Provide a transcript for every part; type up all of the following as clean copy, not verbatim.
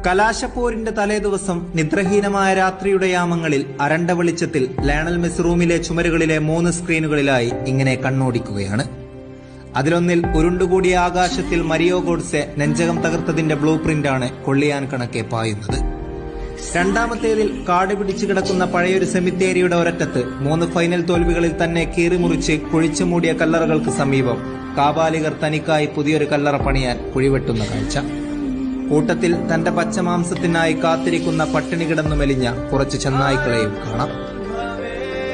കലാശപ്പോരിന്റെ തലേദിവസം നിദ്രഹീനമായ രാത്രിയുടെ യാമങ്ങളിൽ അരണ്ട വെളിച്ചത്തിൽ ലയണൽ മെസ്സി റൂമിലെ ചുമരുകളിലെ 3 സ്ക്രീനുകളിലായി ഇങ്ങനെ കണ്ണോടിക്കുകയാണ്. അതിലൊന്നിൽ ഉരുണ്ടുകൂടിയ ആകാശത്തിൽ മരിയോ ഗോഡ്സെ നെഞ്ചകം തകർത്തതിന്റെ ബ്ലൂ പ്രിന്റാണ് കൊള്ളിയാൻ കണക്കെ പായുന്നത്. രണ്ടാമത്തേതിൽ കാട് പിടിച്ചു കിടക്കുന്ന പഴയൊരു സെമിത്തേരിയുടെ ഒരറ്റത്ത് 3 ഫൈനൽ തോൽവികളിൽ തന്നെ കീറിമുറിച്ച് കുഴിച്ചു മൂടിയ കല്ലറകൾക്ക് സമീപം കാബാലികർ തനിക്കായി പുതിയൊരു കല്ലറ പണിയാൻ കുഴിവെട്ടുന്ന കാഴ്ച. കൂട്ടത്തിൽ തന്റെ പച്ചമാംസത്തിനായി കാത്തിരിക്കുന്ന പട്ടിണി കിടന്നു മെലിഞ്ഞ കുറച്ച് ചെന്നായ്ക്കളെയും കാണാം.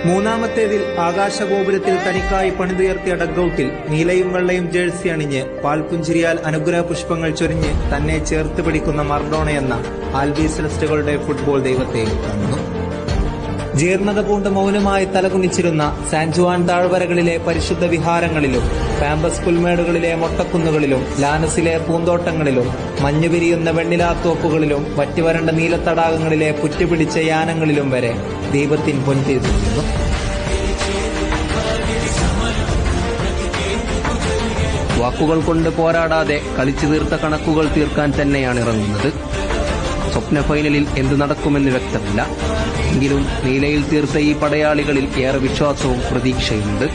മൂന്നാമത്തേതിൽ ആകാശഗോപുരത്തിൽ തനിക്കായി പണിതുയർത്തിയ ഡഗ്ഔട്ടിൽ നീലയും വെള്ളയും ജേഴ്സി അണിഞ്ഞ് പാൽപുഞ്ചിരിയാൽ അനുഗ്രഹ പുഷ്പങ്ങൾ ചൊരിഞ്ഞ് തന്നെ ചേർത്ത് പിടിക്കുന്ന മർഡോണ എന്ന ആൽബി സെലസ്റ്റുകളുടെ ഫുട്ബോൾ ദൈവത്തെയും കാണുന്നു. ജീർണത പൂണ്ട് മൗനമായി തലകുനിച്ചിരുന്ന സാൻജുവാൻ താഴ്വരകളിലെ പരിശുദ്ധ വിഹാരങ്ങളിലും പാമ്പസ് പുൽമേടുകളിലെ മൊട്ടക്കുന്നുകളിലും ലാനസിലെ പൂന്തോട്ടങ്ങളിലും മഞ്ഞുപിരിയുന്ന വെണ്ണിലാത്തോപ്പുകളിലും വറ്റിവരണ്ട നീലത്തടാകങ്ങളിലെ പുറ്റുപിടിച്ച യാനങ്ങളിലും വരെ ദൈവത്തിൻ പൊൻതീർന്നു. വാക്കുകൾ കൊണ്ട് പോരാടാതെ കളിച്ചു തീർത്ത കണക്കുകൾ തീർക്കാൻ തന്നെയാണ് ഇറങ്ങുന്നത്. സ്വപ്ന ഫൈനലിൽ എന്തു നടക്കുമെന്ന് വ്യക്തമല്ല. എങ്കിലും നീലയിൽ തീർത്ത ഈ പടയാളികളിൽ ഏറെ വിശ്വാസവും പ്രതീക്ഷയുമുണ്ട്.